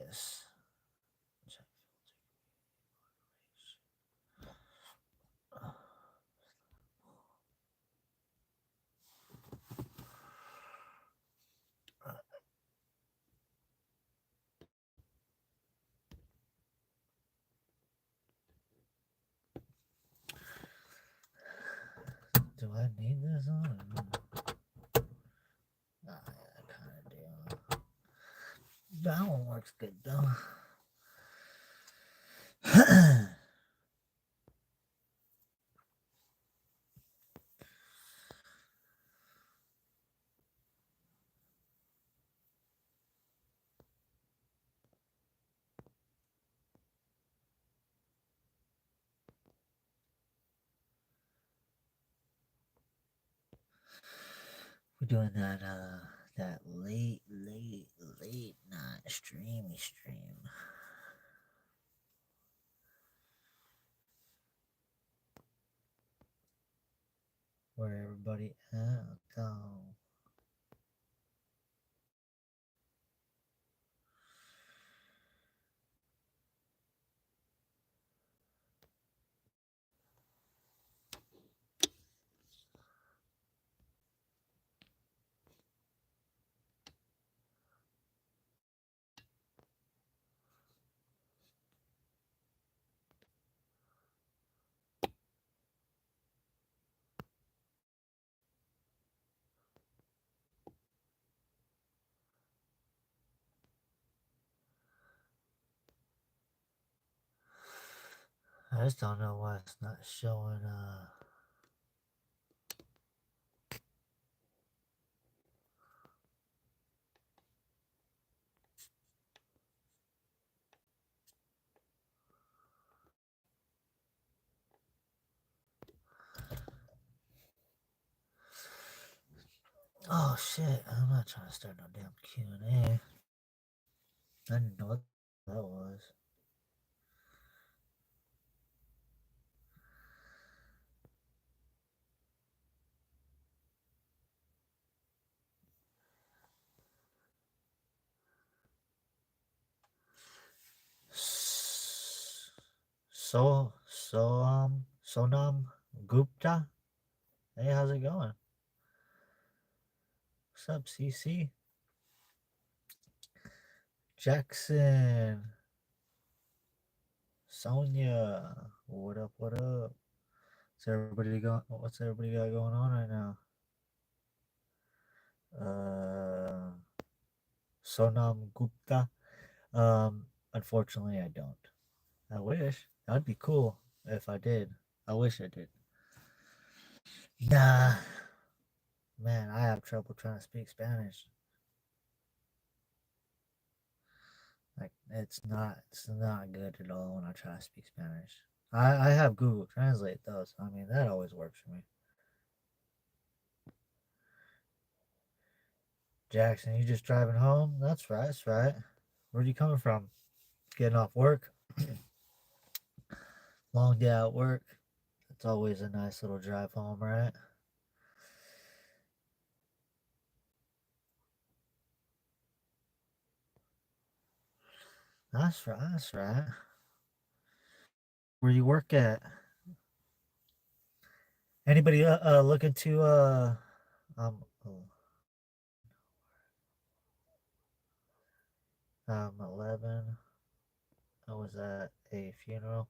this. Do I need this on? Yeah, I kind of do. That one works good though. We're doing that late night stream. Where everybody at though. I just don't know why it's not showing oh shit, I'm not trying to start no damn Q&A. I didn't know what that was. Sonam Gupta. Hey, how's it going? What's up, CC? Jackson. Sonia. What up, what up? What's everybody got going on right now? Sonam Gupta. Unfortunately I don't. I wish. That'd be cool if I did. I wish I did. Nah. Man, I have trouble trying to speak Spanish. Like it's not good at all when I try to speak Spanish. I have Google Translate though, so I mean that always works for me. Jackson, you just driving home? That's right, that's right. Where are you coming from? Getting off work? Long day at work. It's always a nice little drive home, right? That's right, that's right. Where you work at? Anybody looking to um 11. I was at a funeral.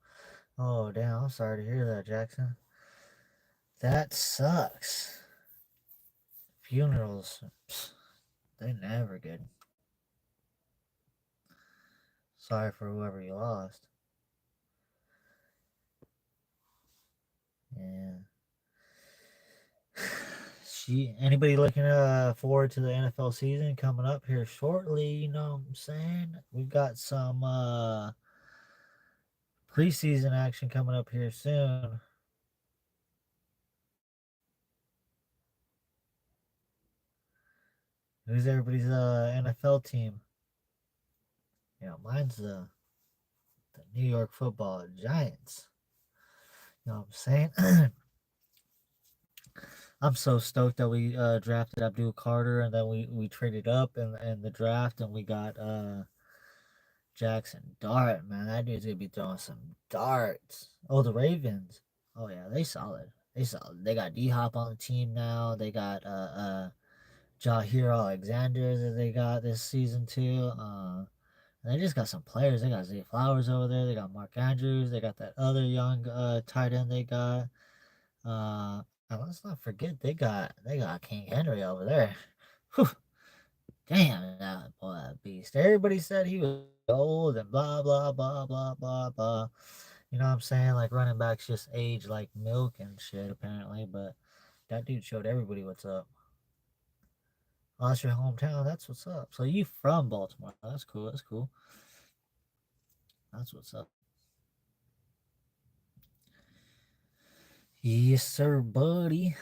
Oh damn, I'm sorry to hear that, Jackson. That sucks. Funerals, they never good. Sorry for whoever you lost. Yeah. Anybody looking forward to the NFL season coming up here shortly? You know what I'm saying? We've got some preseason action coming up here soon. Who's everybody's NFL team? You know, mine's the New York Football Giants. You know what I'm saying? I'm so stoked that we drafted Abdul Carter, and then we traded up in the draft, and we got Jackson Dart, man, that dude's gonna be throwing some darts. Oh, the Ravens. Oh yeah, they solid. They solid. They got D Hop on the team now. They got Jahir Alexander that they got this season too. They just got some players. They got Zay Flowers over there. They got Mark Andrews. They got that other young tight end they got. And let's not forget they got King Henry over there. Whew, damn that boy, that beast. Everybody said he was old and blah blah blah blah blah blah. You know what I'm saying? Like running backs just age like milk and shit apparently, but that dude showed everybody what's up. Oh, that's your hometown. That's what's up. So you from Baltimore? That's cool. That's cool. That's what's up. Yes, sir, buddy.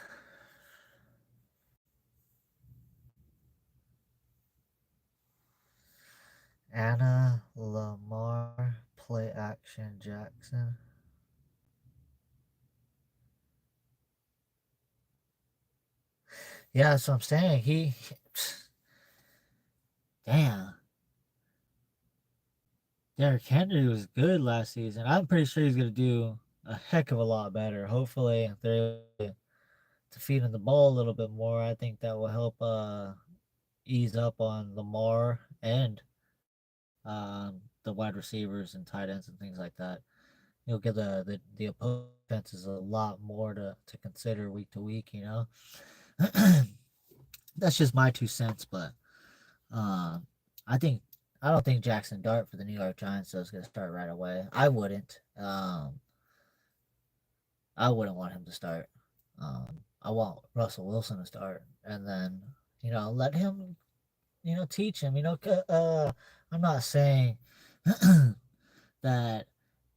Anna Lamar, play action Jackson. Yeah, that's what I'm saying. Damn, Derrick Henry was good last season. I'm pretty sure he's gonna do a heck of a lot better. Hopefully, they're able to feed him the ball a little bit more. I think that will help ease up on Lamar and the wide receivers and tight ends and things like that. You'll give the opponent defenses a lot more to consider week to week. You know, that's just my 2 cents. But um, I think I don't think Jackson Dart for the New York Giants is going to start right away. I wouldn't. I wouldn't want him to start. I want Russell Wilson to start, and then let him teach him. I'm not saying that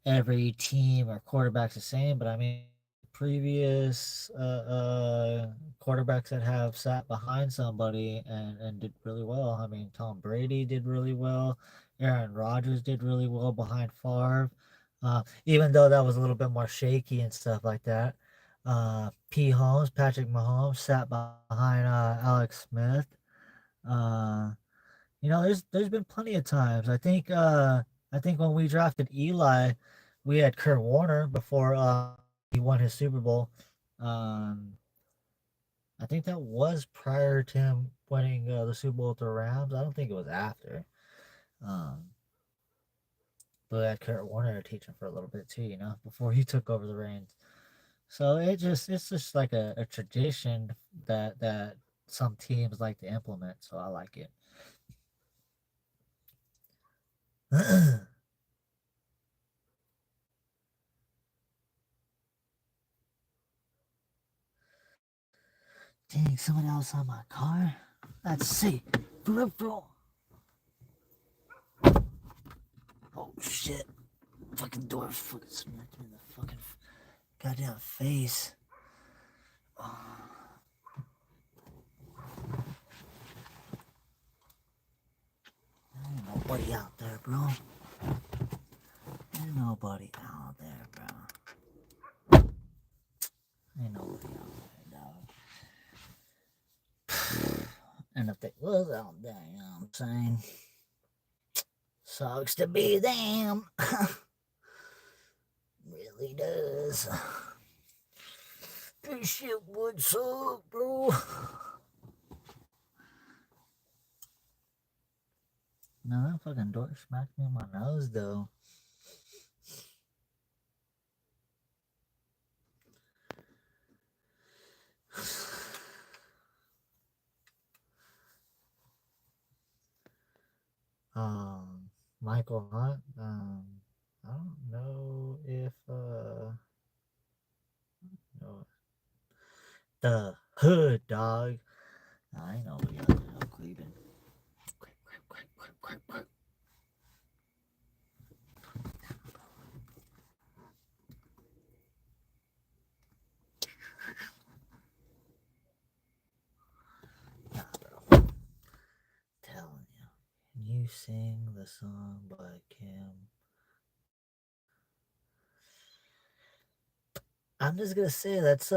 every team or quarterback's the same, but I mean previous quarterbacks that have sat behind somebody and did really well. I mean, Tom Brady did really well. Aaron Rodgers did really well behind Favre. Even though that was a little bit more shaky and stuff like that. Patrick Mahomes sat behind Alex Smith. Uh, there's been plenty of times. I think when we drafted Eli, we had Kurt Warner before he won his Super Bowl. Um, I think that was prior to him winning the Super Bowl with the Rams. I don't think it was after. Um, but we had Kurt Warner to teach him for a little bit too, before he took over the reins. So it's just like a tradition that some teams like to implement. So I like it. Dang, someone else on my car? Let's see. Peripheral. Oh shit. Fucking door fucking smacked me in the fucking goddamn face. Oh. Ain't nobody out there, bro. Ain't nobody out there, bro. Ain't nobody out there, dog. And if they was out there, you know what I'm saying? Sucks to be them. Really does. This shit would suck, bro. No, that fucking door smacked me in my nose, though. Michael Hunt. I don't know if no, the hood dog. I ain't nobody out there no Cleveland. Crap. Nah, bro. Telling you. Can you sing the song by Kim? I'm just gonna say that's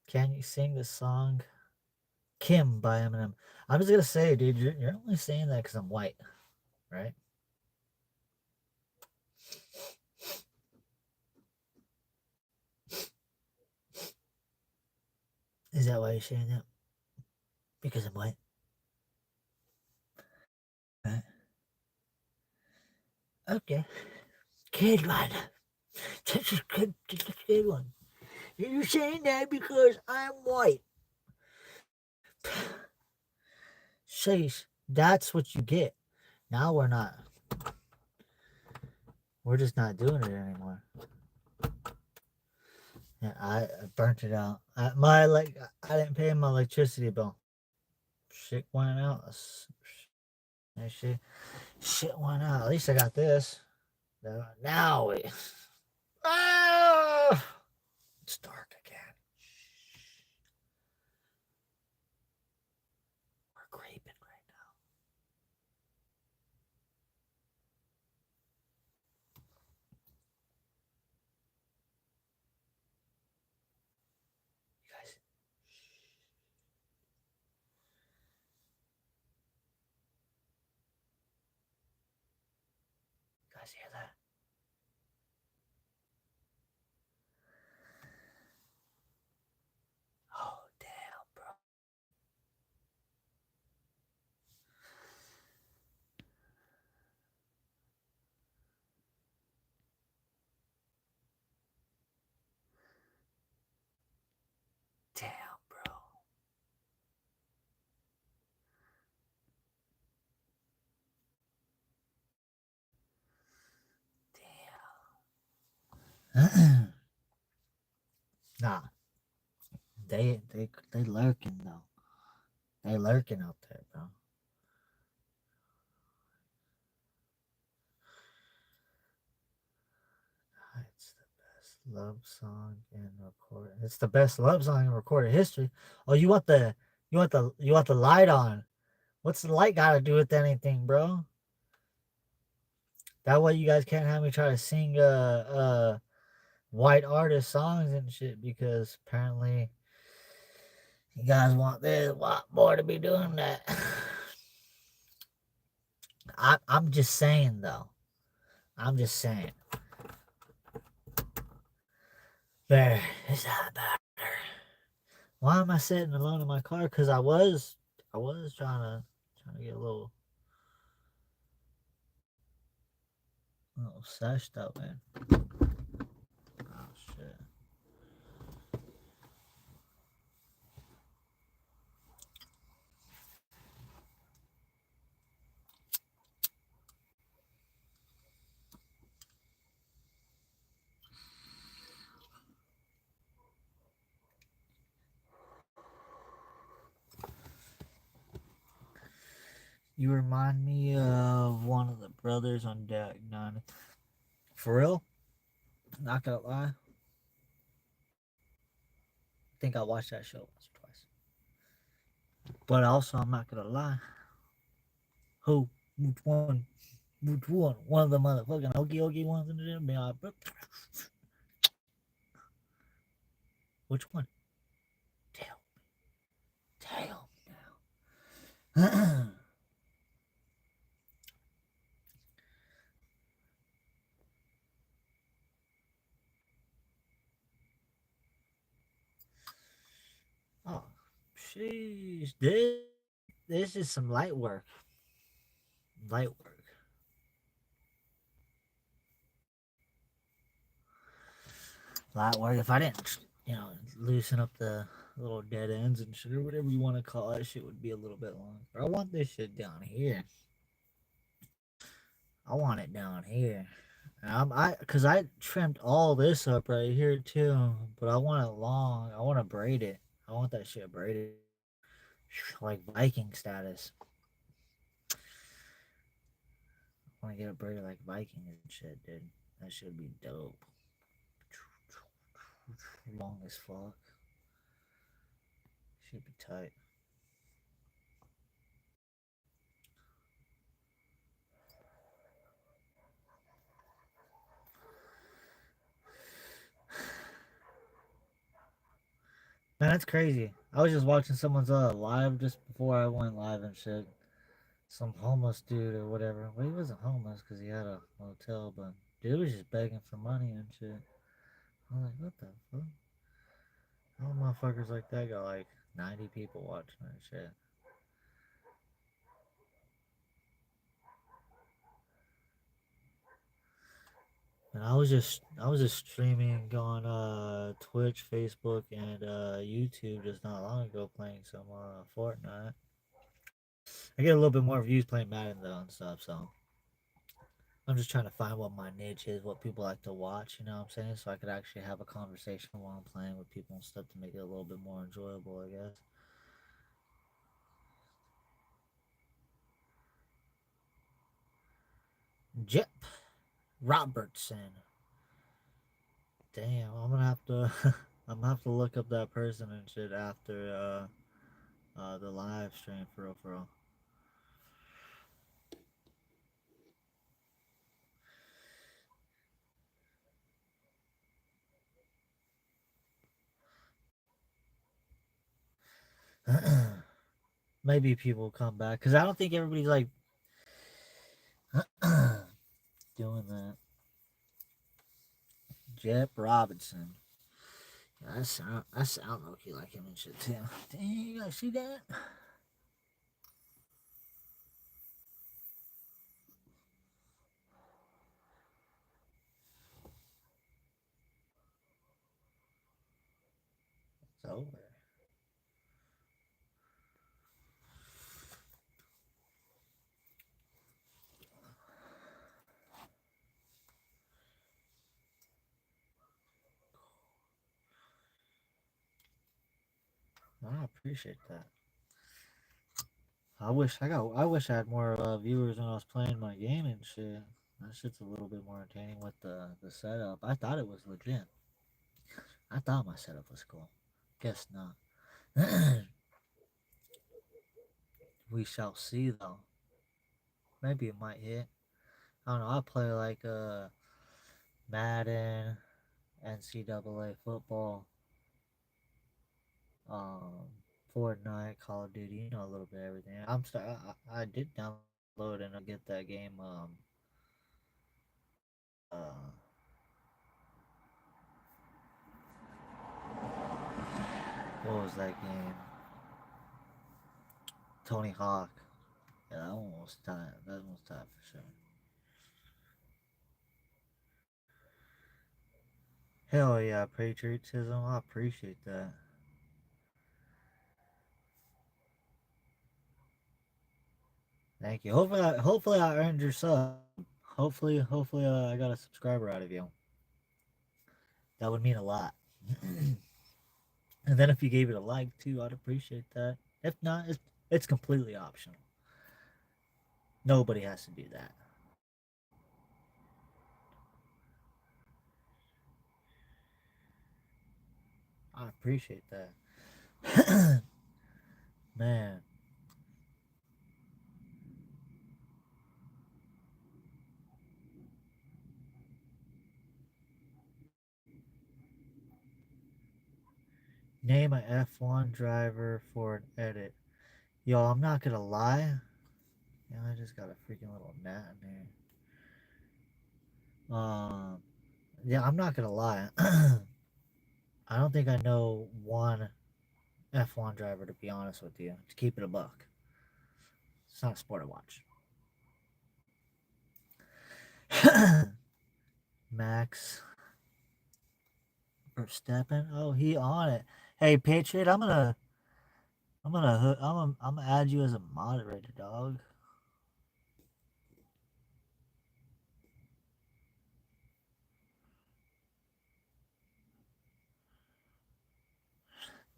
Can you sing the song Kim by Eminem. I'm just gonna say, dude, you're only saying that because I'm white, right? Is that why you're saying that? Because I'm white? Right? Okay. Good one. That's a good one. You're saying that because I'm white. Sheesh, that's what you get. Now we're not. We're just not doing it anymore. Yeah, I burnt it out. I didn't pay my electricity bill. Shit went out. That shit went out. At least I got this. Now we. Ah! It's dark again. We're creeping right now. You guys, hear that? Oh damn, bro. Damn, bro. Damn. Nah, they lurking though. They lurking out there, bro. It's the best love song in recorded. It's the best love song in recorded history. Oh, you want the light on. What's the light got to do with anything, bro? That way you guys can't have me try to sing white artist songs and shit because apparently you guys want this white boy to be doing that. I'm just saying though. I'm just saying. Better. Is that better? Why am I sitting alone in my car? Because I was trying to get a little sashed up, man. Oh shit. You remind me of one of the brothers on Deck 9. For real? Not gonna lie. I think I watched that show once or twice. But also, I'm not gonna lie. Who? Which one? Which one? One of the motherfucking hokey hokey ones in there? Be like, which one? Tell me. Tell me now. Oh, sheesh. This is some light work. Light work. Light work. If I didn't, loosen up the little dead ends and shit or whatever you want to call it, shit would be a little bit longer. I want this shit down here. I want it down here. Cause I trimmed all this up right here too, but I want it long. I want to braid it. I want that shit braided, like Viking status. I want to get it braided like Viking and shit, dude. That should be dope. Long as fuck. Should be tight. Man, that's crazy. I was just watching someone's live just before I went live and shit. Some homeless dude or whatever. Well, he wasn't homeless because he had a motel, but dude was just begging for money and shit. I'm like, what the fuck? All motherfuckers like that got like 90 people watching that shit. And I was just streaming on Twitch, Facebook, and YouTube just not long ago playing some Fortnite. I get a little bit more views playing Madden though and stuff, so I'm just trying to find what my niche is, what people like to watch, you know what I'm saying? So I could actually have a conversation while I'm playing with people and stuff to make it a little bit more enjoyable, I guess. Jip Robertson. Damn, I'm gonna have to I'm gonna have to look up that person and shit after the live stream for real for real. Maybe people will come back because I don't think everybody's like doing that. Jep Robinson. Yeah, I sound okay like him and shit too. Dang, you guys see that? It's over. I appreciate that. I wish I had more viewers when I was playing my game and shit. That shit's a little bit more entertaining with the setup. I thought it was legit. I thought my setup was cool. Guess not. We shall see though. Maybe it might hit. I don't know. I play like Madden, NCAA football, um, Fortnite, Call of Duty. You know a little bit of everything. I did download and I get that game. Uh, what was that game? Tony Hawk. Yeah, that one was tight. That one was tight for sure. Hell yeah, patriotism. I appreciate that. Thank you. Hopefully I earned your sub. Hopefully I got a subscriber out of you. That would mean a lot. And then if you gave it a like too, I'd appreciate that. If not, it's completely optional. Nobody has to do that. I appreciate that. Man, name a F1 driver for an edit. Yo, I'm not gonna lie. Yeah, I just got a freaking little gnat in here. Yeah, I'm not gonna lie. I don't think I know one F1 driver to be honest with you. To keep it a buck, it's not a sport to watch. Max Verstappen. Oh, he on it. Hey, Patriot, I'm gonna add you as a moderator, dog.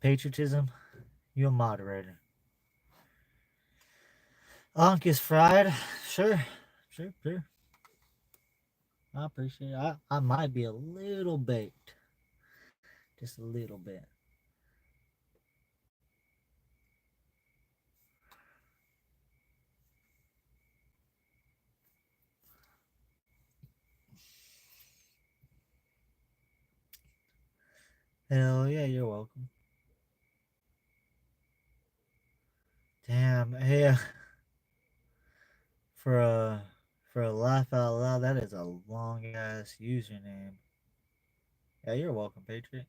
Patriotism, you a moderator. Unk is fried. Sure, sure. I appreciate it. I might be a little baked, just a little bit. Hell yeah, you're welcome. Damn, hey, for a for a laugh out loud, that is a long ass username. Yeah, you're welcome, Patriot.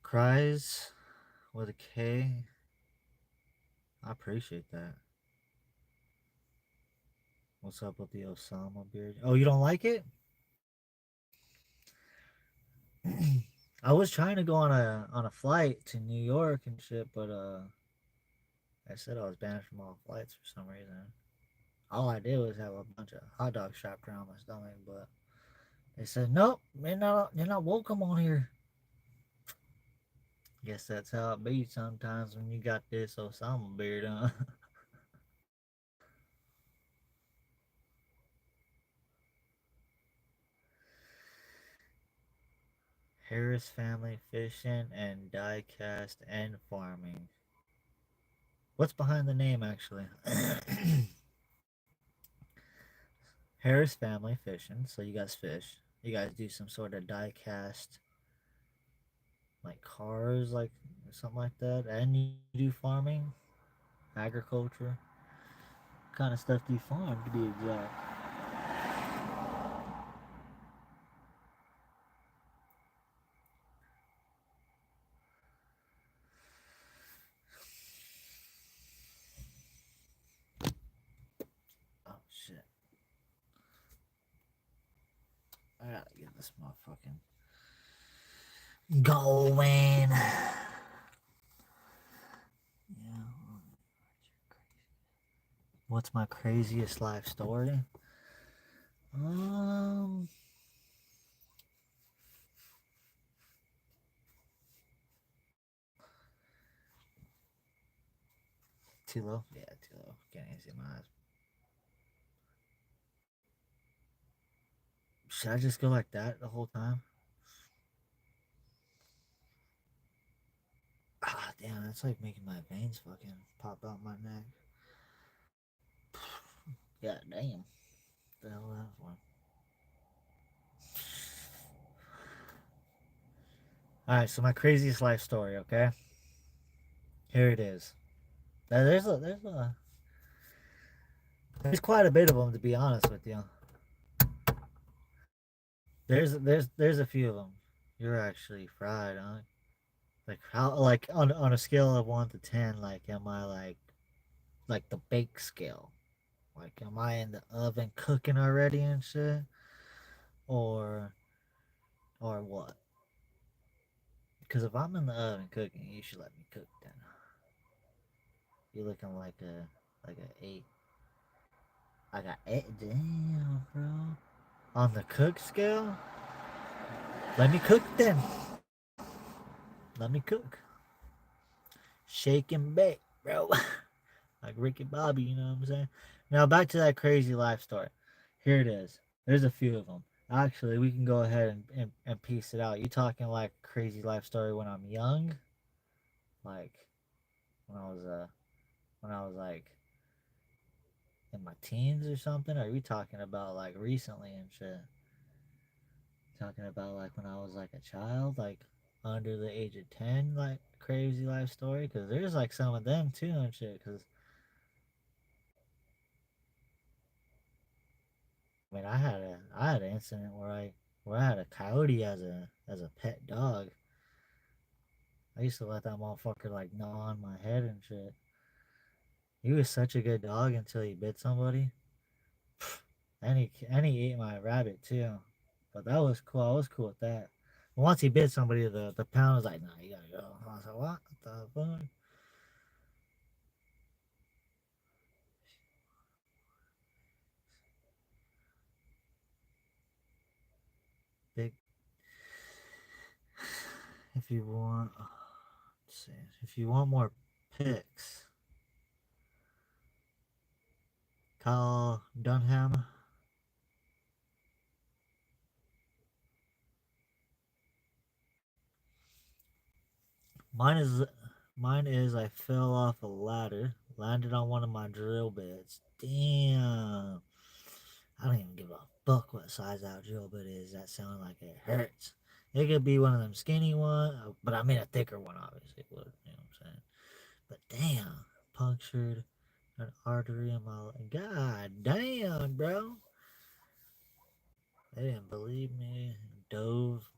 Cries with a K. I appreciate that. What's up with the Osama beard? Oh, you don't like it? I was trying to go on a flight to New York and shit, but I said I was banned from all flights for some reason. All I did was have a bunch of hot dogs strapped around my stomach, but they said nope, you're not welcome on here. Guess that's how it be sometimes when you got this Osama beard on. Harris family fishing and die cast and farming. What's behind the name actually? Harris family fishing. So you guys fish. You guys do some sort of die cast, like cars, like something like that, and you do farming, agriculture. What kind of stuff do you farm to be exact? Oh shit! I gotta get this motherfucking going. Yeah. What's my craziest life story? Um, too low. Yeah, too low. Can't even see my eyes. Should I just go like that the whole time? Ah, damn, that's like making my veins fucking pop out my neck. God damn. The hell that one. Alright, so my craziest life story, okay? Here it is. Now, there's quite a bit of them to be honest with you. There's a few of them. You're actually fried, huh? Like how like on a scale of 1 to 10, like am I like the bake scale? Like am I in the oven cooking already and shit? Or or what? Because if I'm in the oven cooking, you should let me cook then. You're looking like a eight. I got eight. Damn, bro. On the cook scale, let me cook then. Let me cook. Shake and bake, bro. Like Ricky Bobby, you know what I'm saying? Now back to that crazy life story. Here it is. There's a few of them. Actually, we can go ahead and piece it out. You talking like crazy life story when I'm young, like when I was when I was like in my teens or something? Or are we talking about like recently and shit? Talking about like when I was like a child, like under the age of 10, like crazy life story? Because there's like some of them too and shit. Because I mean, I had an incident where I had a coyote as a pet dog. I used to let that motherfucker like gnaw on my head and shit. He was such a good dog until he bit somebody. And he ate my rabbit too. But that was cool. I was cool with that. Once he bit somebody, the pound was like, "Nah, you gotta go." I was like, "What the fuck?" Big. If you want, let's see. If you want more picks, Kyle Dunham. Mine is mine is I fell off a ladder, landed on one of my drill bits. Damn. I don't even give a fuck what size out Joe Bud is. That sounded like it hurts. It could be one of them skinny one, but I mean a thicker one, obviously. Would, you know what I'm saying? But damn, punctured an artery in my leg. God damn, bro. They didn't believe me. Drove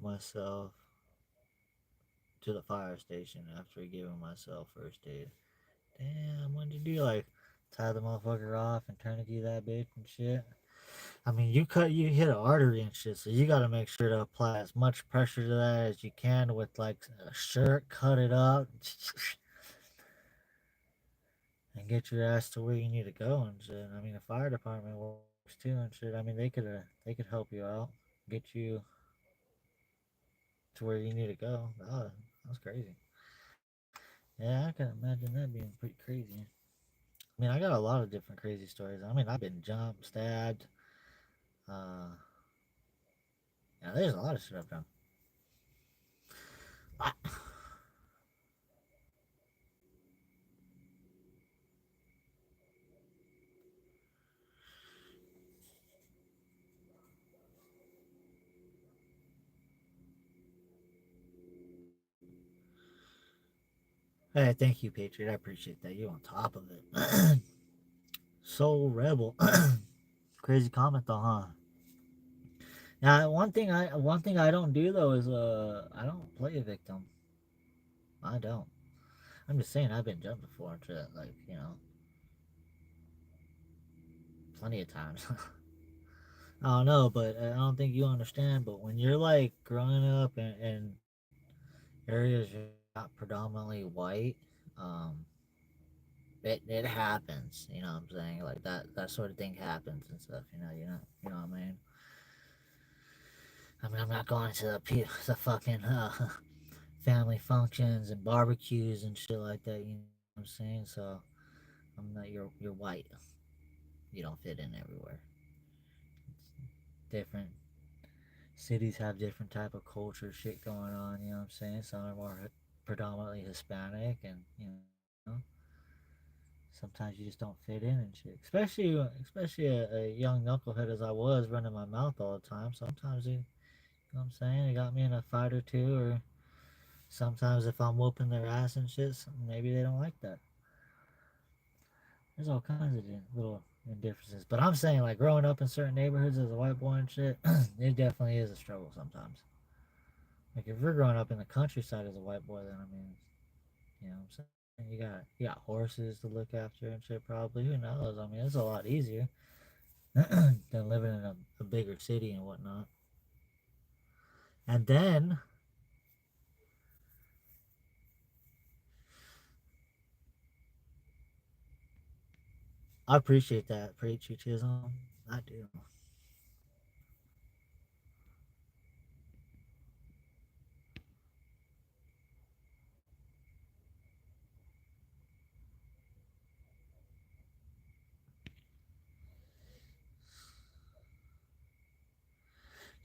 myself to the fire station after giving myself first aid. Damn, what'd you do? Like, tie the motherfucker off and tourniquet that bitch and shit? I mean, you hit an artery and shit, so you gotta make sure to apply as much pressure to that as you can with like a shirt, cut it up, and get your ass to where you need to go and shit. I mean, the fire department works too and shit. I mean, they could help you out, get you to where you need to go. Oh, that's crazy. Yeah, I can imagine that being pretty crazy. I mean, I got a lot of different crazy stories. I mean, I've been jumped, stabbed. Uh, yeah, there's a lot of shit I've done. I, hey, thank you, Patriot. I appreciate that. You on top of it. Soul Rebel. Crazy comment though, huh? Now, one thing I don't do though is I don't play a victim. I don't. I'm just saying I've been jumped before, like plenty of times. I don't know, but I don't think you understand. But when you're like growing up in areas you're not predominantly white, um, it happens. You know what I'm saying? Like that sort of thing happens and stuff. You know what I mean? I mean, I'm not going to the fucking family functions and barbecues and shit like that. You know what I'm saying? So I'm not. You're white. You don't fit in everywhere. It's different cities have different type of culture shit going on. You know what I'm saying? Some are more predominantly Hispanic, and sometimes you just don't fit in and shit. Especially a young knucklehead as I was, running my mouth all the time. Sometimes you know what I'm saying? It got me in a fight or two, or sometimes if I'm whooping their ass and shit, maybe they don't like that. There's all kinds of little indifferences. But I'm saying, like, growing up in certain neighborhoods as a white boy and shit, it definitely is a struggle sometimes. Like, if you're growing up in the countryside as a white boy, then I mean, you know what I'm saying? You got horses to look after and shit, probably. Who knows? I mean, it's a lot easier than living in a bigger city and whatnot. And then, I appreciate that patriotism. I do.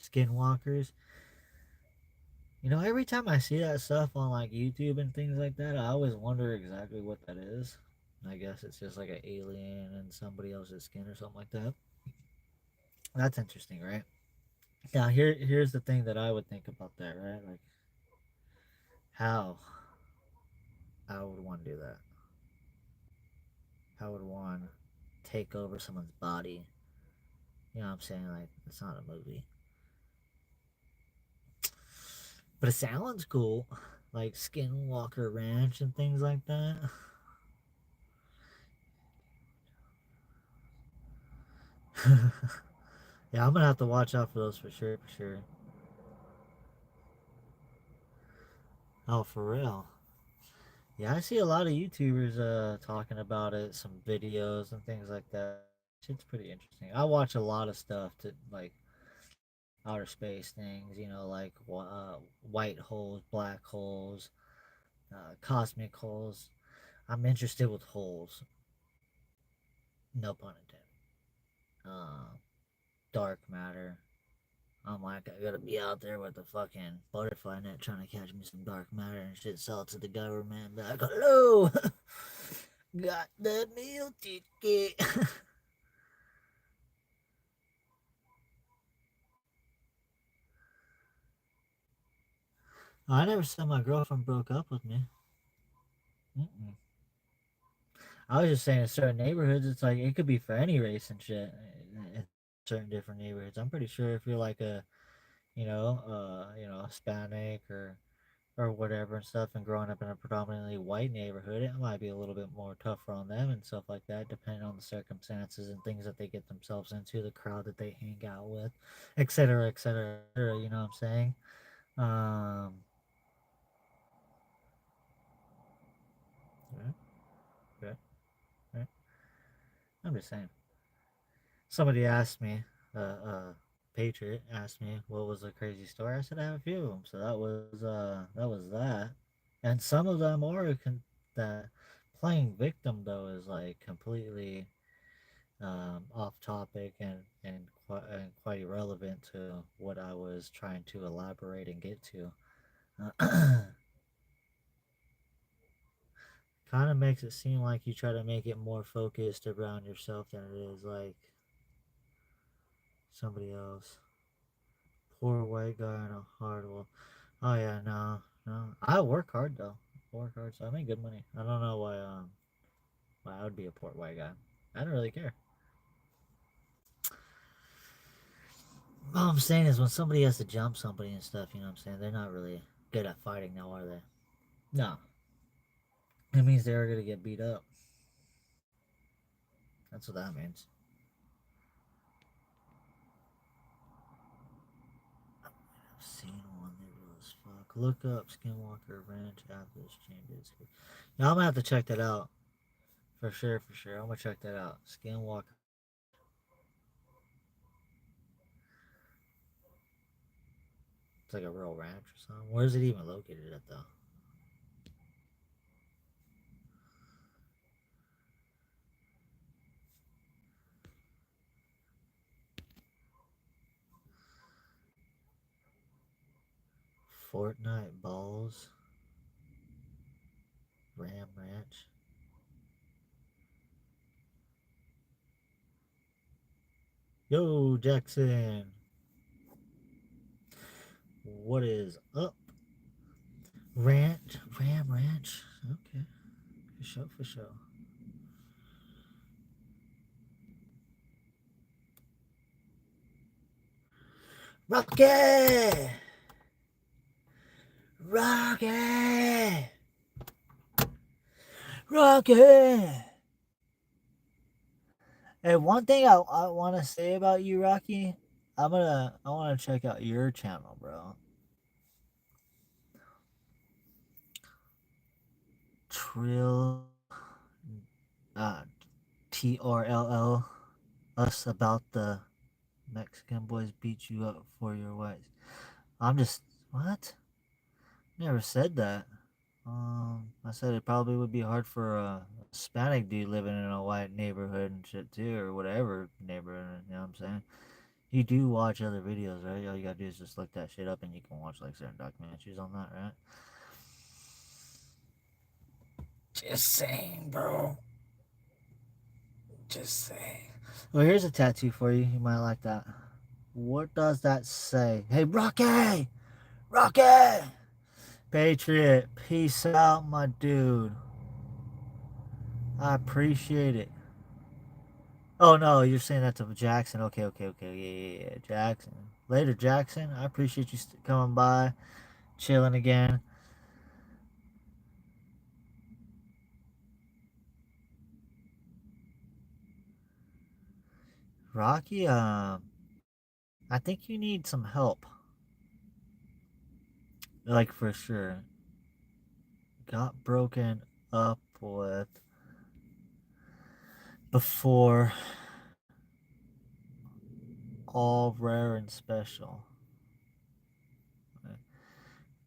Skinwalkers. Every time I see that stuff on like YouTube and things like that, I always wonder exactly what that is. I guess it's just like an alien and somebody else's skin or something like that. That's interesting, right? Now here's the thing that I would think about that, right? Like how how would one do that? How would one take over someone's body? You know what I'm saying? Like it's not a movie. But it sounds cool. Like Skinwalker Ranch and things like that. Yeah, I'm gonna have to watch out for those for sure. Oh, for real. Yeah, I see a lot of YouTubers talking about it, some videos and things like that. It's pretty interesting. I watch a lot of stuff to like outer space things, like white holes, black holes, cosmic holes. I'm interested with holes. No pun intended. Uh, Dark matter. I'm like, I gotta be out there with the fucking butterfly net trying to catch me some dark matter and shit, sell it to the government. Be like, hello, got the meal ticket. I never said my girlfriend broke up with me. Mm-mm. I was just saying in certain neighborhoods, it's like it could be for any race and shit. In certain different neighborhoods, I'm pretty sure if you're like a, Hispanic or whatever and stuff, and growing up in a predominantly white neighborhood, it might be a little bit more tougher on them and stuff like that, depending on the circumstances and things that they get themselves into, the crowd that they hang out with, etc., etc., etc. You know what I'm saying? Um, yeah, yeah, yeah. I'm just saying. Somebody asked me, Patriot asked me what was a crazy story. I said I have a few of them. So that was that, and some of them are that playing victim though is like completely off topic and quite irrelevant to what I was trying to elaborate and get to. Kind of makes it seem like you try to make it more focused around yourself than it is like somebody else. Poor white guy on a hard one. Oh yeah, no, no. I work hard though. I work hard, so I make good money. I don't know why I would be a poor white guy. I don't really care. All I'm saying is when somebody has to jump somebody and stuff, you know what I'm saying? They're not really good at fighting now, are they? No. It means they're gonna get beat up. That's what that means. I've seen one that was fuck. Look up Skinwalker Ranch after this changes. Now I'm gonna have to check that out. For sure, for sure. I'm gonna check that out. Skinwalker. It's like a real ranch or something. Where is it even located at though? Fortnite Balls Ram Ranch. Yo, Jackson. What is up? Ram Ranch. Okay, for sure, for sure. Rocky! Rocky! Rocky! Hey, one thing I want to say about you, Rocky, I want to check out your channel, bro. Trill, uh, TRLL, us about the Mexican boys beat you up for your whites. I'm just, what? Never said that. I said it probably would be hard for a Hispanic dude living in a white neighborhood and shit too, or whatever neighborhood. You know what I'm saying? You do watch other videos, right? All you gotta do is just look that shit up, and you can watch like certain documentaries on that, right? Just saying, bro. Just saying. Well, here's a tattoo for you. You might like that. What does that say? Hey, Rocky! Rocky! Patriot, peace out, my dude. I appreciate it. Oh no, you're saying that to Jackson. Okay, okay, okay. Yeah, yeah, yeah. Jackson. Later, Jackson. I appreciate you coming by, chilling again. Rocky, I think you need some help. Like for sure. Got broken up with before all rare and special.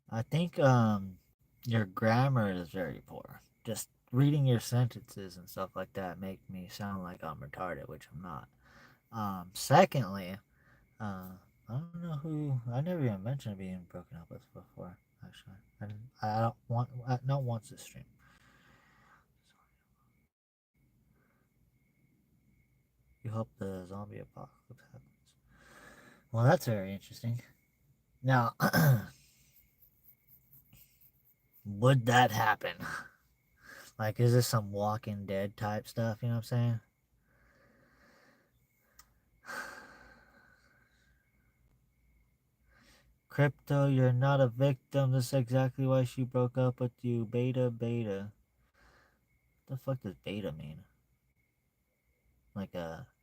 I think your grammar is very poor. Just reading your sentences and stuff like that make me sound like I'm retarded, which I'm not. Secondly, I don't know who. I never even mentioned being broken up with before. Actually, I don't want not once this stream. You hope the zombie apocalypse happens. Well, that's very interesting. Now, Would that happen? Like, is this some Walking Dead type stuff? You know what I'm saying? Crypto, you're not a victim. This is exactly why she broke up with you. Beta, beta. What the fuck does beta mean? Like,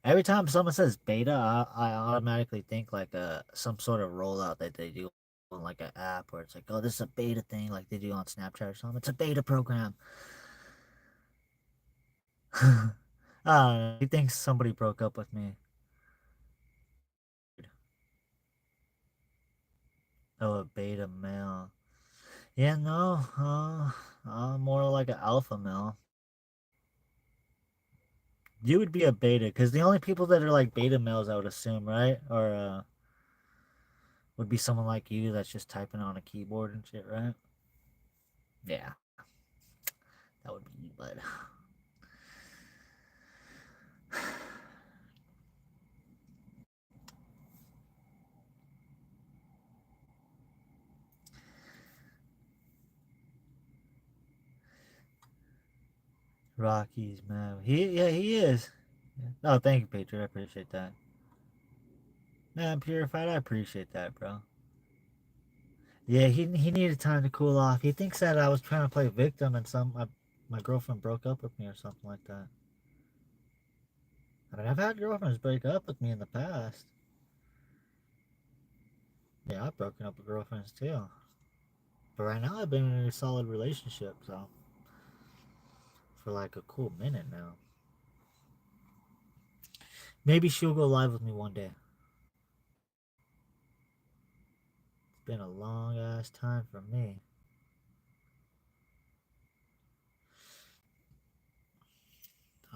every time someone says beta, I automatically think like some sort of rollout that they do on like an app where it's like, oh, this is a beta thing, like they do on Snapchat or something. It's a beta program. I don't know. He thinks somebody broke up with me. Oh, a beta male. Yeah, no, I'm more like an alpha male. You would be a beta, because the only people that are like beta males, I would assume, right? Or would be someone like you that's just typing on a keyboard and shit, right? Yeah, that would be you, bud. Rocky's man. He is. Oh, thank you, Patriot. I appreciate that. Man, Purified, I appreciate that, bro. Yeah, he needed time to cool off. He thinks that I was trying to play victim and my girlfriend broke up with me or something like that. I mean, I've had girlfriends break up with me in the past. Yeah, I've broken up with girlfriends too. But right now, I've been in a solid relationship, so for like a cool minute now. Maybe she'll go live with me one day. It's been a long ass time for me.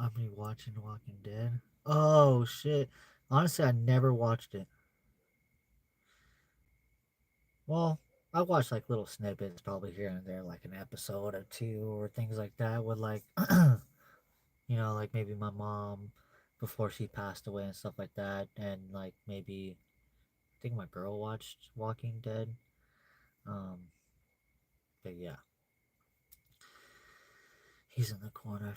I'm rewatching Walking Dead. Oh shit! Honestly, I never watched it. Well, I watched like little snippets, probably here and there, like an episode or two, or things like that. With like, like maybe my mom before she passed away and stuff like that, and like maybe I think my girl watched Walking Dead. Um, but yeah, he's in the corner.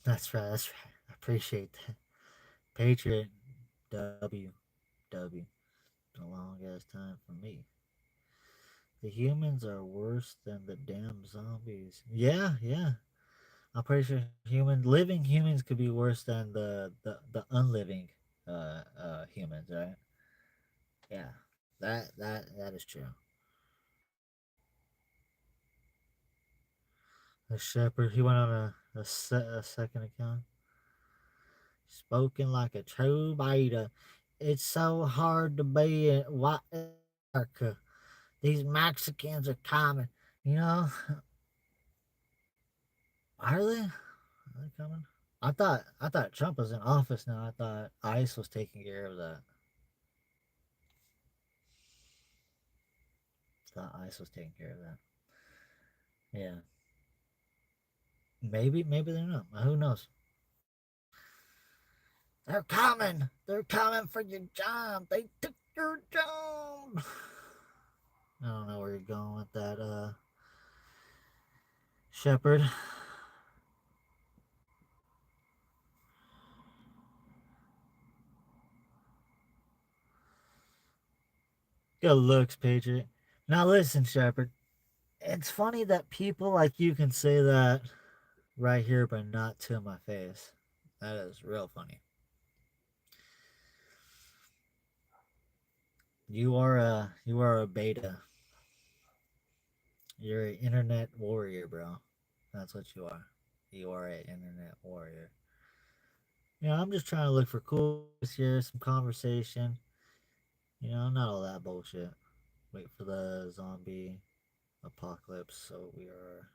That's right. That's right. I appreciate that. Patriot W W. A long ass time for me. The humans are worse than the damn zombies. Yeah, yeah. I'm pretty sure living humans could be worse than the unliving humans, right? Yeah. That is true. The shepherd, he went on a second account. Spoken like a true beta. It's so hard to be in white America. These Mexicans are coming. You know, are they? Are they coming? I thought Trump was in office now. I thought ICE was taking care of that. I thought ICE was taking care of that. Yeah. Maybe they're not. Who knows? They're coming. They're coming for your job. They took your job. I don't know where you're going with that, Shepard. Good looks, Patriot. Now listen, Shepard. It's funny that people like you can say that right here, but not to my face. That is real funny. You are a beta. You're an internet warrior, bro. That's what you are. You are an internet warrior. I'm just trying to look for cool here, some conversation. Not all that bullshit. Wait for the zombie apocalypse. So we are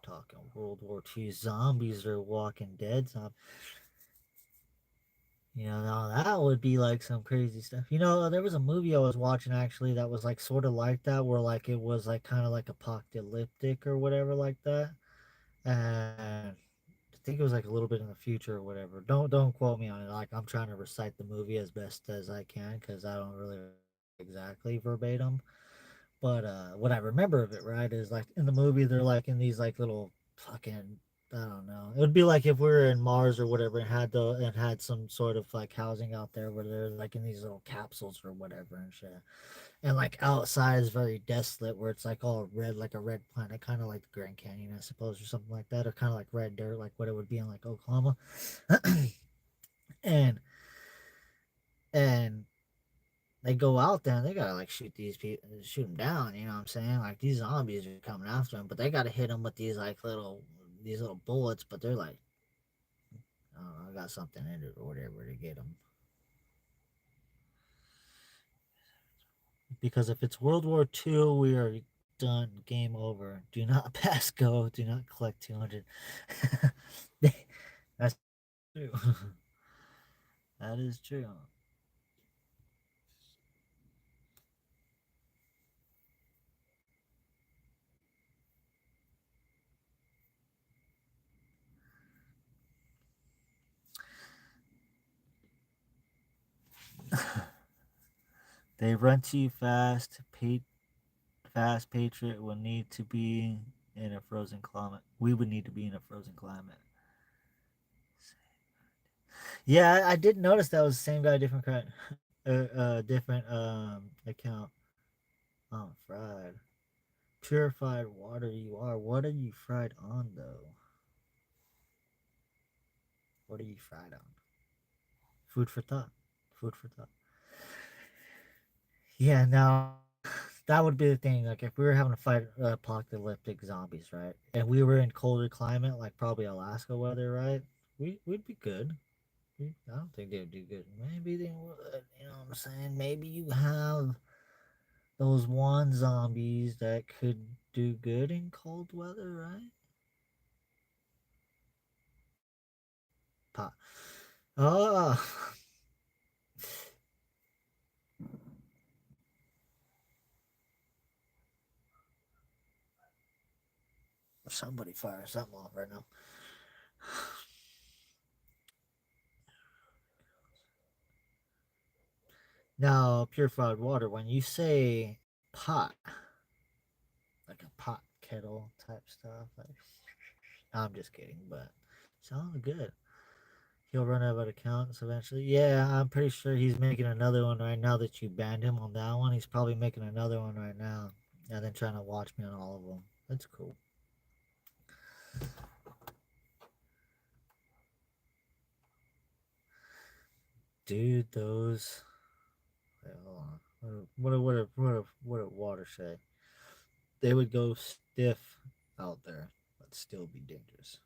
talking World War II zombies or Walking Dead zombies. Now that would be like some crazy stuff. There was a movie I was watching actually that was like sort of like that, where like it was like kind of like apocalyptic or whatever like that. And I think it was like a little bit in the future or whatever. Don't quote me on it. Like I'm trying to recite the movie as best as I can because I don't really exactly verbatim. But what I remember of it, right, is like in the movie they're like in these like little fucking, I don't know. It would be like if we were in Mars or whatever and had some sort of like housing out there where they're like in these little capsules or whatever and shit. And like outside is very desolate where it's like all red, like a red planet, kind of like the Grand Canyon, I suppose, or something like that, or kind of like red dirt, like what it would be in like Oklahoma. and and they go out there and they gotta like shoot these people, shoot them down. You know what I'm saying? Like these zombies are coming after them, but they gotta hit them with these little bullets. But they're like, oh, I got something in it or whatever to get them. Because if it's World War II, we are done. Game over. Do not pass go. Do not collect 200. That's true. That is true. They run too fast. Fast Patriot will need to be in a frozen climate. We would need to be in a frozen climate. Yeah, I did notice that was the same guy, different kind, different account. Oh, fried, purified water. You are. What are you fried on though? What are you fried on? Food for thought. Food for thought. Yeah, now that would be the thing. Like if we were having to fight apocalyptic zombies, right? And we were in colder climate, like probably Alaska weather, right? We'd be good. I don't think they would do good. Maybe they would. You know what I'm saying? Maybe you have those one zombies that could do good in cold weather, right? Pot. Oh, somebody fire something off right now. Now, purified water. When you say pot, like a pot kettle type stuff, like I'm just kidding, but sounds good. He'll run out of accounts eventually. Yeah, I'm pretty sure he's making another one right now that you banned him on that one. He's probably making another one right now, and then trying to watch me on all of them. That's cool, dude. Those. Wait, hold on. What a watershed. They would go stiff out there, but still be dangerous.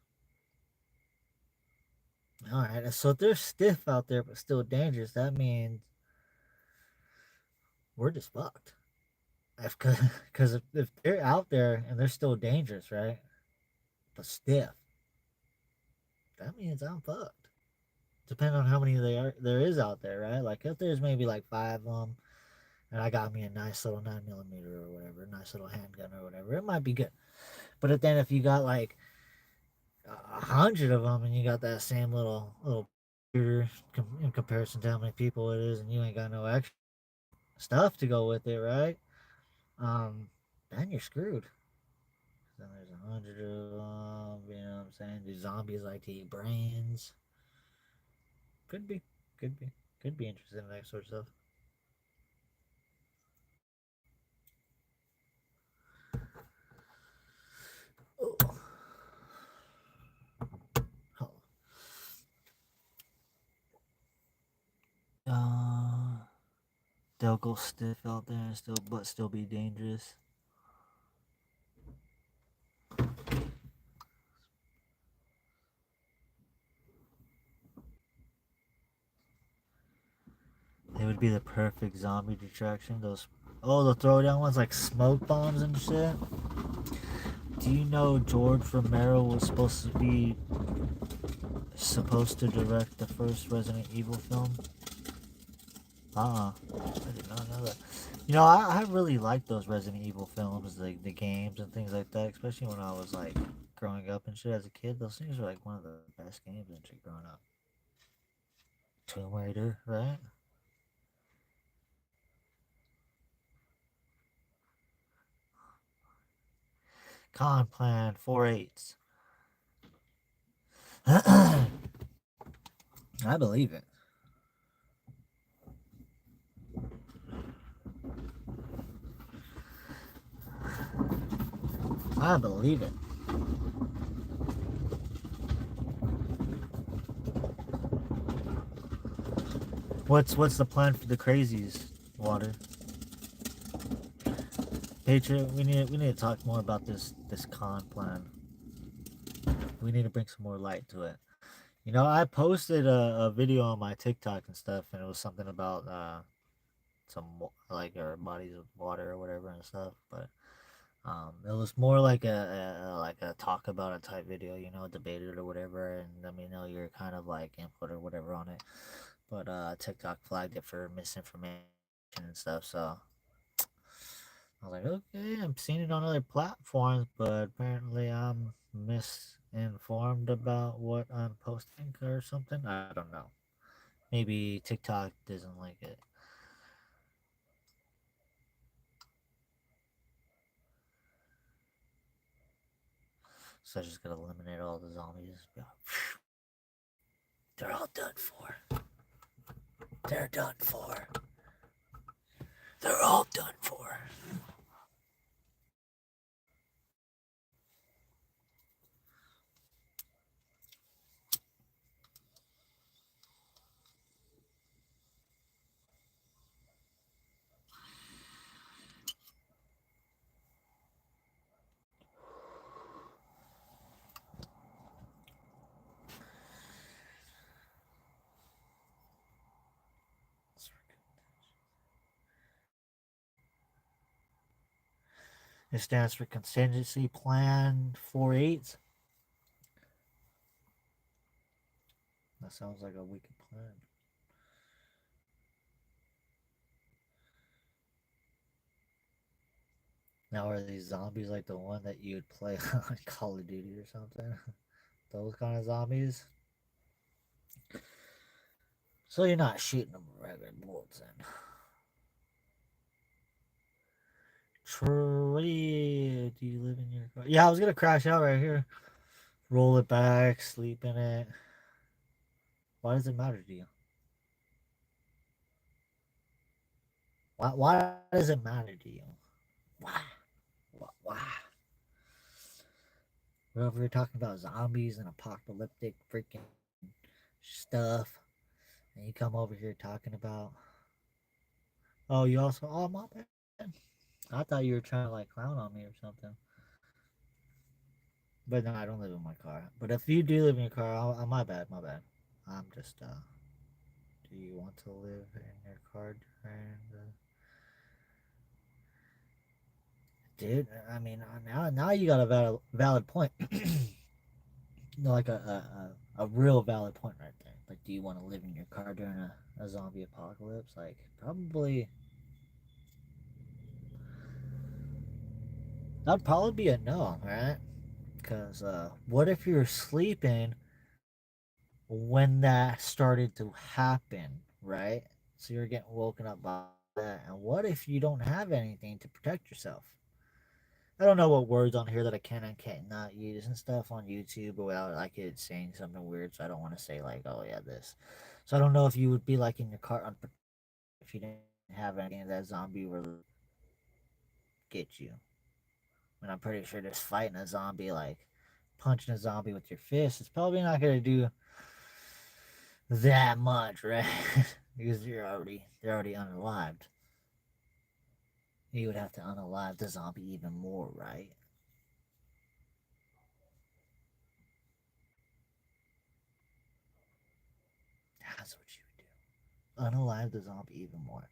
All right, so if they're stiff out there but still dangerous, that means we're just fucked. Because if they're out there and they're still dangerous, right? But stiff, that means I'm fucked. Depending on how many there is out there, right? Like if there's maybe like five of them, and I got me a nice little 9mm or whatever, nice little handgun or whatever, it might be good. But then if you got like 100 of them and you got that same little computer in comparison to how many people it is, and you ain't got no extra stuff to go with it, right? Then you're screwed. Then there's 100 of them. You know what I'm saying? Do zombies like to eat brains? Could be, could be, could be interested in that sort of stuff. Oh. Oh. Uh, they'll go stiff out there and still be dangerous. They would be the perfect zombie distraction. The throwdown ones like smoke bombs and shit. Do you know George Romero was supposed to direct the first Resident Evil film? I did not know that. I really liked those Resident Evil films, like the games and things like that, especially when I was like growing up and shit as a kid. Those things were like one of the best games and shit growing up. Tomb Raider, right? Con plan 4/8. I believe it. I believe it. What's the plan for the crazies, Water? Patriot, we need to talk more about this con plan. We need to bring some more light to it. You know, I posted a video on my TikTok and stuff, and it was something about some like our bodies of water or whatever and stuff. But it was more like a talk about a type video, you know, debated or whatever. And let me know your kind of like input or whatever on it. But TikTok flagged it for misinformation and stuff. So I was like, okay, I'm seeing it on other platforms, but apparently I'm misinformed about what I'm posting or something. I don't know. Maybe TikTok doesn't like it. So I just gotta eliminate all the zombies. They're all done for. They're done for. They're all done for. It stands for Contingency Plan 4/8. That sounds like a wicked plan. Now, are these zombies like the one that you would play on Call of Duty or something? Those kind of zombies? So you're not shooting them with regular bullets then. Trey, do you live in your car? Yeah, I was gonna crash out right here. Roll it back, sleep in it. Why does it matter to you? Why does it matter to you? Why? Why? Well, if we're talking about zombies and apocalyptic freaking stuff, and you come over here talking about, oh, you also, oh, my bad. I thought you were trying to like clown on me or something. But no, I don't live in my car. But if you do live in your car, my bad, my bad. I'm just, do you want to live in your car during the... Dude, I mean, now you got a valid point. Like a real valid point right there. Like, do you want to live in your car during a zombie apocalypse? Like, probably... That'd probably be a no, right? Because what if you're sleeping when that started to happen, right? So you're getting woken up by that. And what if you don't have anything to protect yourself? I don't know what words on here that I can and can't not use and stuff on YouTube without like it saying something weird. So I don't want to say like, oh yeah, this. So I don't know if you would be like in your car if you didn't have anything that zombie would get you. And I'm pretty sure just fighting a zombie, like punching a zombie with your fist, is probably not gonna do that much, right? Because they're already unalived. You would have to unalive the zombie even more, right? That's what you would do. Unalive the zombie even more.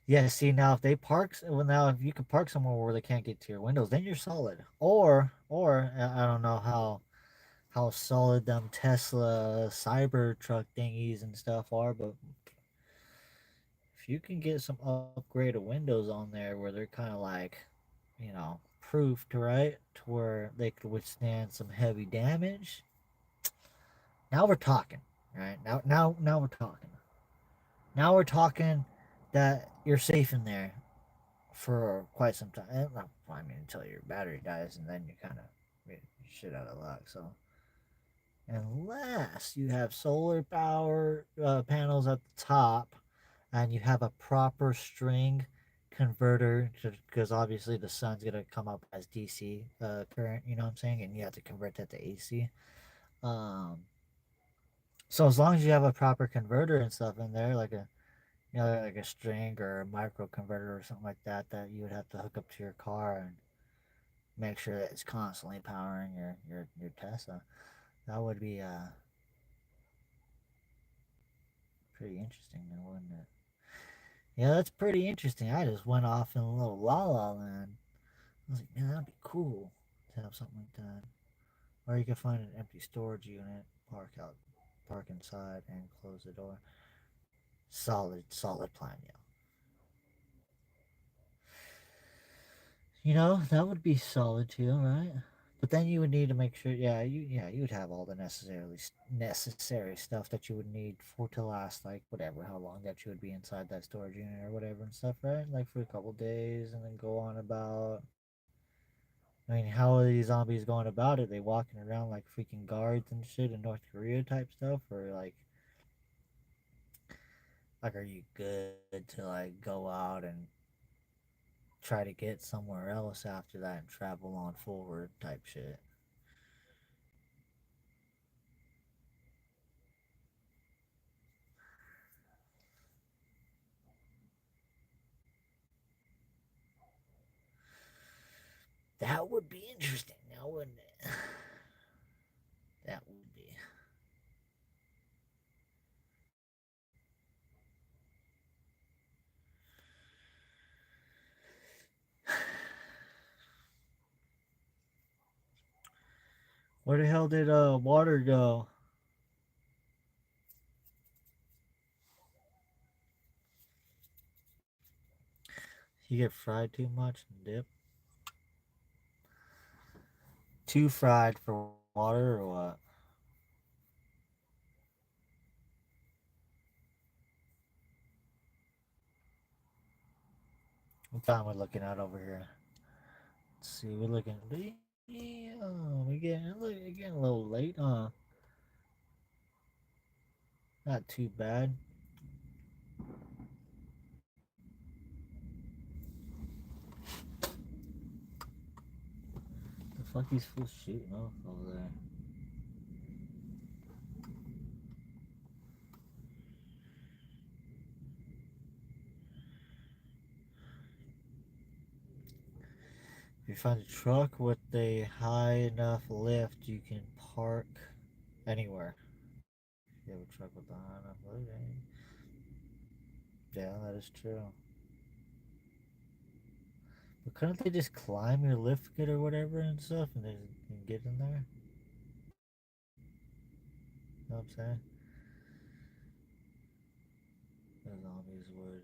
Yeah, see now if they park well now if you could park somewhere where they can't get to your windows, then you're solid. Or I don't know how solid them Tesla cyber truck thingies and stuff are, but if you can get some upgraded windows on there where they're kind of like, you know, proofed, right, to where they could withstand some heavy damage. Now we're talking, right? Now we're talking. Now we're talking that you're safe in there for quite some time. Well, I mean, until your battery dies, and then you kind of shit out of luck. So, unless you have solar power panels at the top, and you have a proper string converter, because obviously the sun's gonna come up as DC current. You know what I'm saying? And you have to convert that to AC. Um, so as long as you have a proper converter and stuff in there, like a like a string or a micro converter or something like that, that you would have to hook up to your car and make sure that it's constantly powering your Tesla. That would be pretty interesting, then, wouldn't it? Yeah, that's pretty interesting. I just went off in a little la la land. I was like, man, that'd be cool to have something like that. Or you could find an empty storage unit, park inside, and close the door. Solid plan, yeah. That would be solid too, right? But then you would need to make sure, you would have all the necessary stuff that you would need for to last, like whatever, how long that you would be inside that storage unit or whatever and stuff, right? Like for a couple days, and then go on about. I mean, how are these zombies going about it? They walking around like freaking guards and shit in North Korea type stuff, or like are you good to like go out and try to get somewhere else after that and travel on forward type shit? That would be interesting now, wouldn't it? That would be. Where the hell did water go? You get fried too much and dip? Too fried for water or what? What time we looking at over here? Let's see, we're looking. Yeah, we getting a little late, huh? Not too bad. The fuck these fools shooting off over there? If you find a truck with a high enough lift, you can park anywhere. If you have a truck with a high enough lift, yeah, that is true. But couldn't they just climb your lift kit or whatever and stuff and they can get in there? You know what I'm saying? The zombies would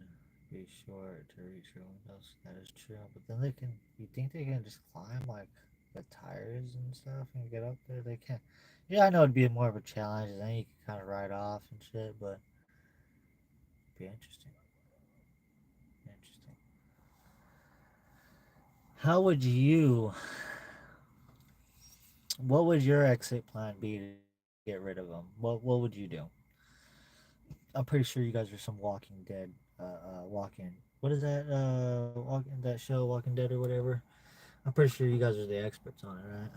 be short to reach your windows. That is true. But then you think they can just climb like the tires and stuff and get up there? They can't. Yeah, I know it'd be more of a challenge and then you can kind of ride off and shit, but it'd be interesting. Interesting. How would you, what would your exit plan be to get rid of them? What would you do? I'm pretty sure you guys are some Walking Dead, walking. What is that? Walking that show, Walking Dead or whatever. I'm pretty sure you guys are the experts on it, right?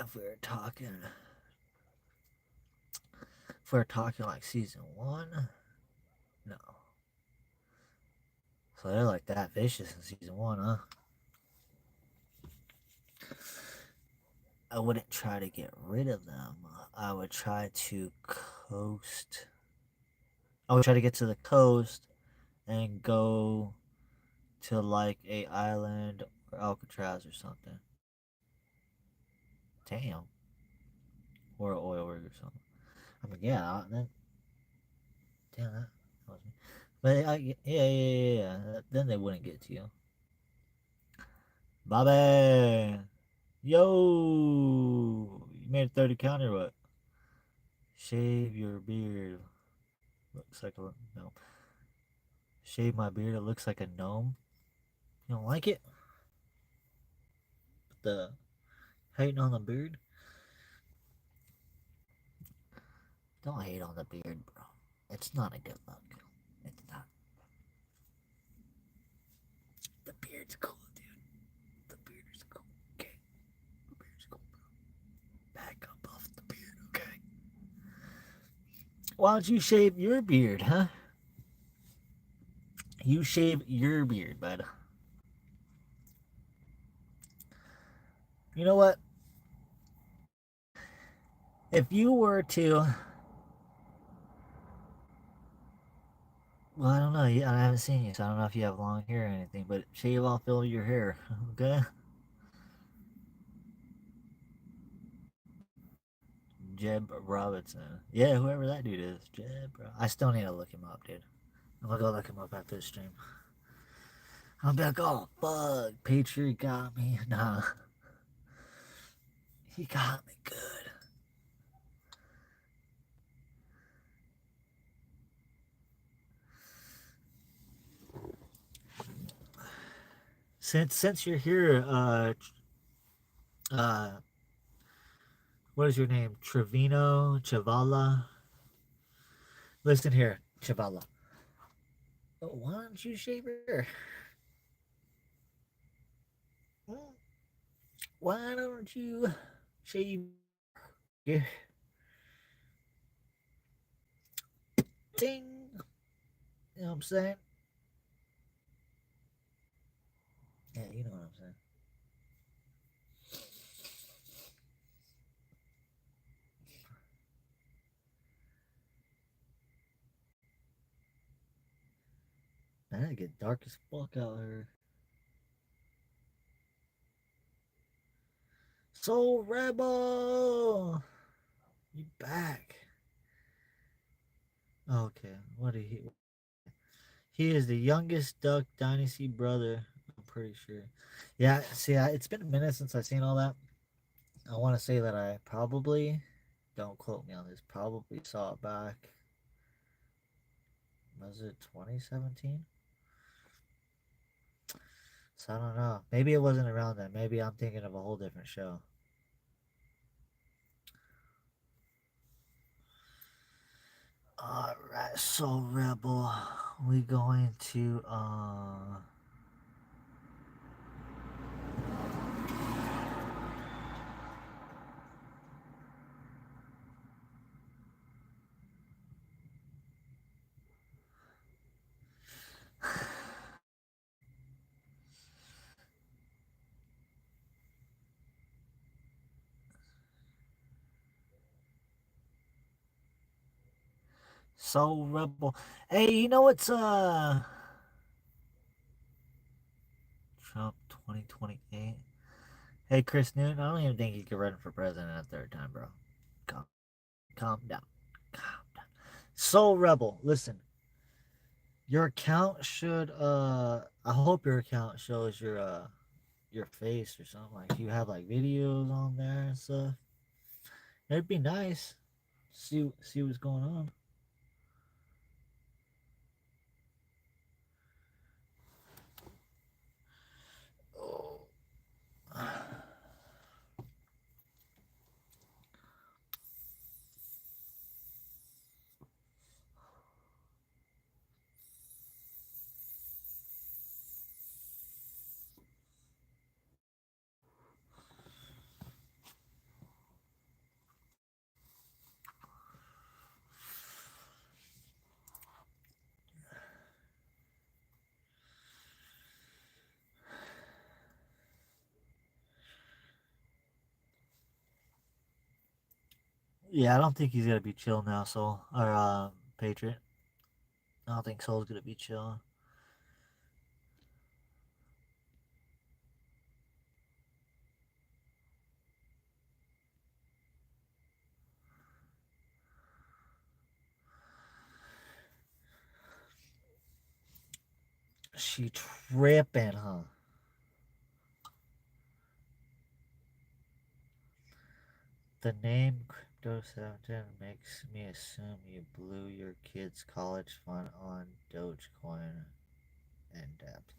if we were talking, if we are talking like season one, no. So they're like that vicious in season one, huh? I wouldn't try to get rid of them. I would try to coast. I would try to get to the coast and go to like a island or Alcatraz or something. Damn. Or an oil rig or something. I mean, yeah, then. Damn, that was me. But yeah. Then they wouldn't get to you. Bobby! Yo! You made a 30 count or what? Shave your beard. Looks like a. No. Shave my beard. It looks like a gnome. You don't like it? The hating on the beard? Don't hate on the beard, bro. It's not a good look. It's not. The beard's cool, dude. The beard is cool. Okay. The beard's cool, bro. Back up off the beard, okay? Why don't you shave your beard, huh? You shave your beard, bud. You know what? If you were to, well, I don't know. I haven't seen you, so I don't know if you have long hair or anything. But shave off all your hair, okay? Jeb Robinson. Yeah, whoever that dude is. Jeb. I still need to look him up, dude. I'm gonna go look him up after the stream. I'm back. Oh fuck, Patriot got me. Nah, he got me good. Since you're here, uh, what is your name? Trevino Chavala. Listen here, Chavala. Oh, why don't you shave your hair? Why don't you shave your ding? You know what I'm saying? Yeah, you know what I'm saying. Man, it get dark as fuck out here. Soul Rebel, you back? Okay, what did he? He is the youngest Duck Dynasty brother. I'm pretty sure. Yeah, see, it's been a minute since I've seen all that. I want to say that I probably, don't quote me on this, probably saw it back. Was it 2017? So I don't know. Maybe it wasn't around then. Maybe I'm thinking of a whole different show. Alright, so Rebel, we going to Soul Rebel. Hey, you know what's Trump 2028? Hey, Chris Newton, I don't even think you could run for president a third time, bro. Calm, calm down. Calm down. Soul Rebel, listen. Your account should I hope your account shows your face or something. Like you have like videos on there and stuff. It'd be nice. See what's going on. Oh. Yeah, I don't think he's gonna be chill now, Soul or Patriot. I don't think Soul's gonna be chill. She tripping, huh? The name CRYPTODAD710 makes me assume you blew your kid's college fund on Dogecoin and dApps.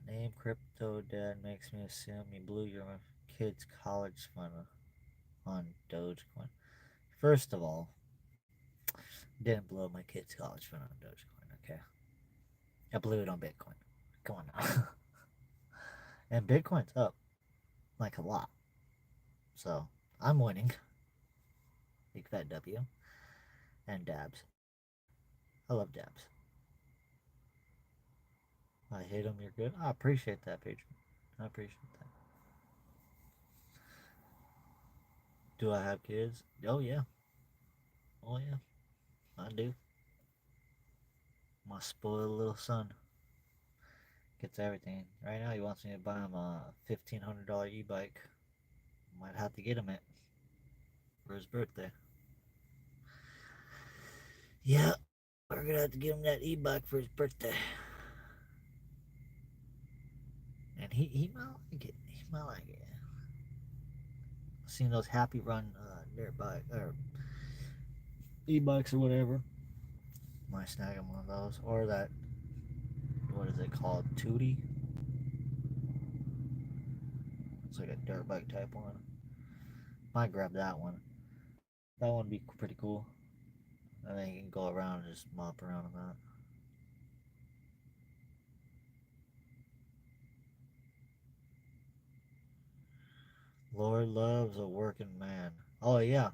The name CryptoDad makes me assume you blew your kid's college fund on Dogecoin. First of all, didn't blow my kid's college fund on Dogecoin, okay? I blew it on Bitcoin. Come on now. And Bitcoin's up like a lot. So I'm winning. Big fat W. And dabs. I love dabs. I hate them, you're good. I appreciate that, patron. I appreciate that. Do I have kids? Oh, yeah. Oh, yeah. I do. My spoiled little son gets everything. Right now, he wants me to buy him a $1,500 e bike. Might have to get him it for his birthday. Yeah, we're gonna have to give him that e bike for his birthday. And he might like it. He might like it. Seen those Happy Run dirt bike or e-bikes or whatever. Might snag him one of those or that. What is it called? Tootie. It's like a dirt bike type one. Might grab that one. That one would be pretty cool. I think you can go around and just mop around on that. Lord loves a working man. Oh yeah,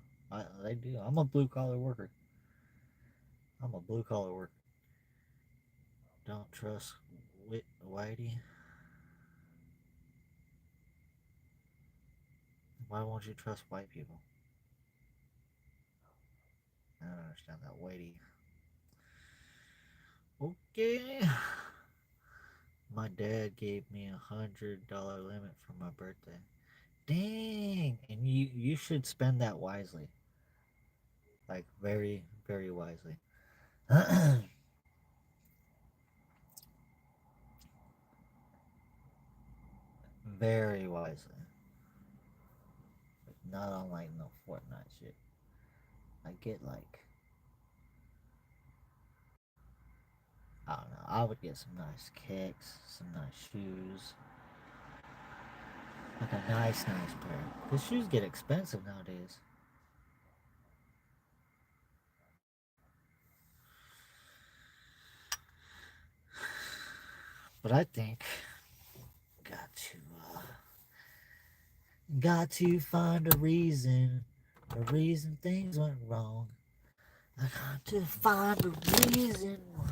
they do. I'm a blue collar worker. I'm a blue collar worker. Don't trust Whitey. Why won't you trust white people? I don't understand that Whitey. Okay. My dad gave me $100 limit for my birthday. Dang! And you should spend that wisely, like very very wisely. Very wisely. Not on like no Fortnite shit. I get like I don't know. I would get some nice kicks, some nice shoes, like a nice pair. Cause shoes get expensive nowadays. But I think got to uh, got to find a reason things went wrong. I got to find a reason why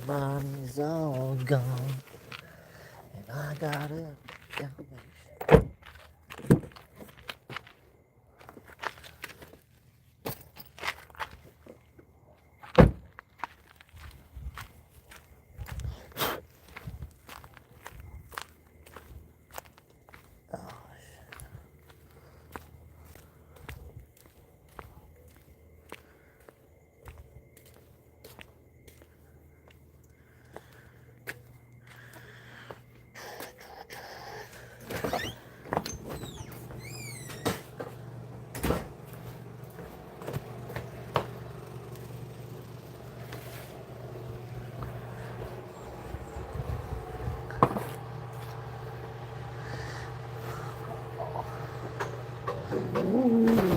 my money's all gone, and I gotta.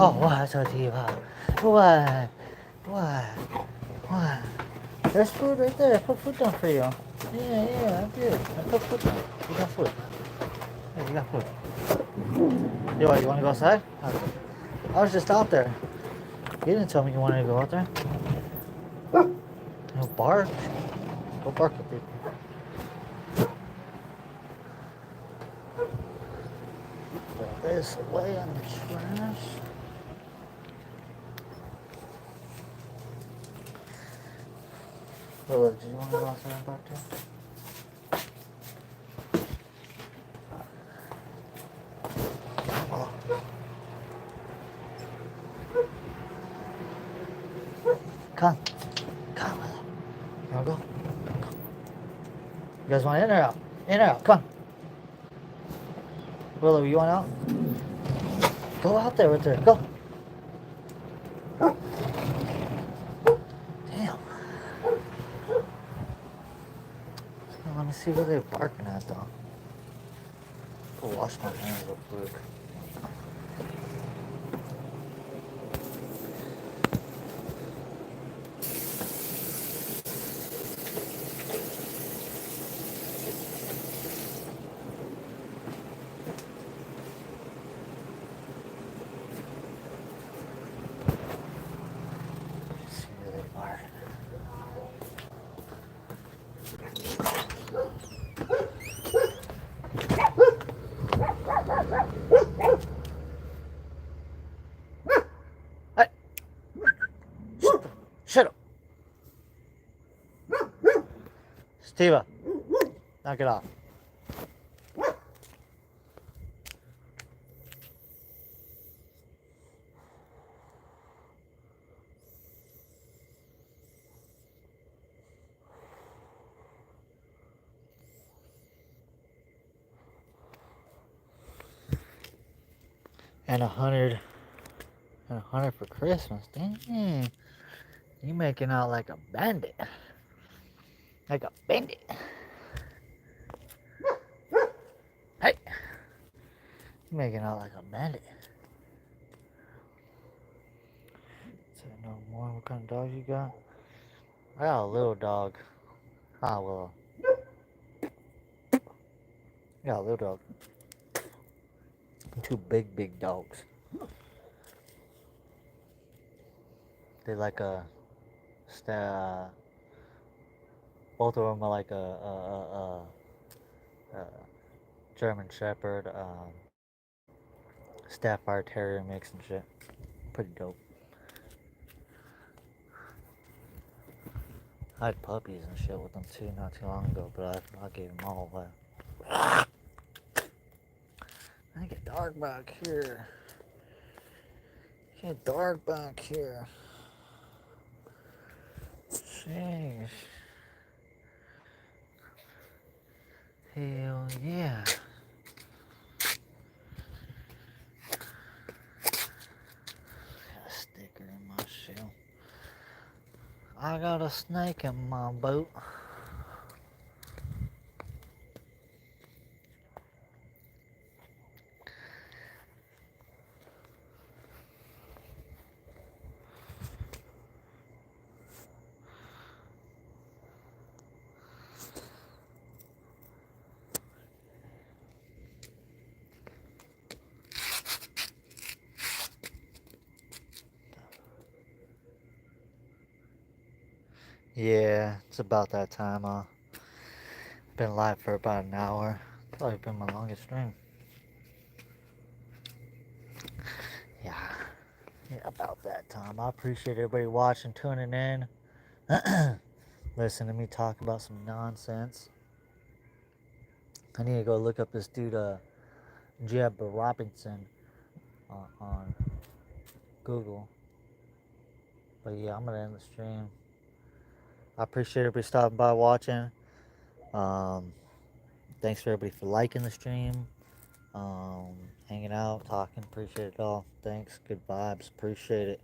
Oh, what? So deep, huh? What? What? What? There's food right there. I put food down for you. Yeah, I'm good. I put food down. You got food. Hey, you got food. You what? You want to go outside? Okay. I was just out there. You didn't tell me you wanted to go out there. No bark. Go bark at people. this away on the trash. Oh, do you want to go outside and talk to him? Oh. Come. Come. You want to go? You guys want in or out? In or out? Come on. Willow, you want out? Go out there right there. Go. Damn. Let me see where they're barking at, though. Go wash my hands real quick. See where they bark. Hey! Shut up! Steve, knock it off. And 100 for Christmas. Dang. You making out like a bandit. Like a bandit. Hey. You making out like a bandit. Say no more. What kind of dog you got? I got a little dog. Ah, well. I got a little dog. Two big dogs. They like a both of them are like a German Shepherd, Staffordshire Terrier mix and shit. Pretty dope. I had puppies and shit with them too not too long ago, but I gave them all away. I get dark back here. Get dark back here. Jeez. Hell yeah. Got a sticker in my shell. I got a snake in my boat. Yeah, it's about that time. Been live for about an hour. Probably been my longest stream. Yeah, about that time. I appreciate everybody watching, tuning in. Listen to me talk about some nonsense. I need to go look up this dude, Jeb Robinson, on Google. But yeah, I'm gonna end the stream. I appreciate everybody stopping by, watching. Thanks for everybody for liking the stream, hanging out, talking. Appreciate it all. Thanks. Good vibes. Appreciate it.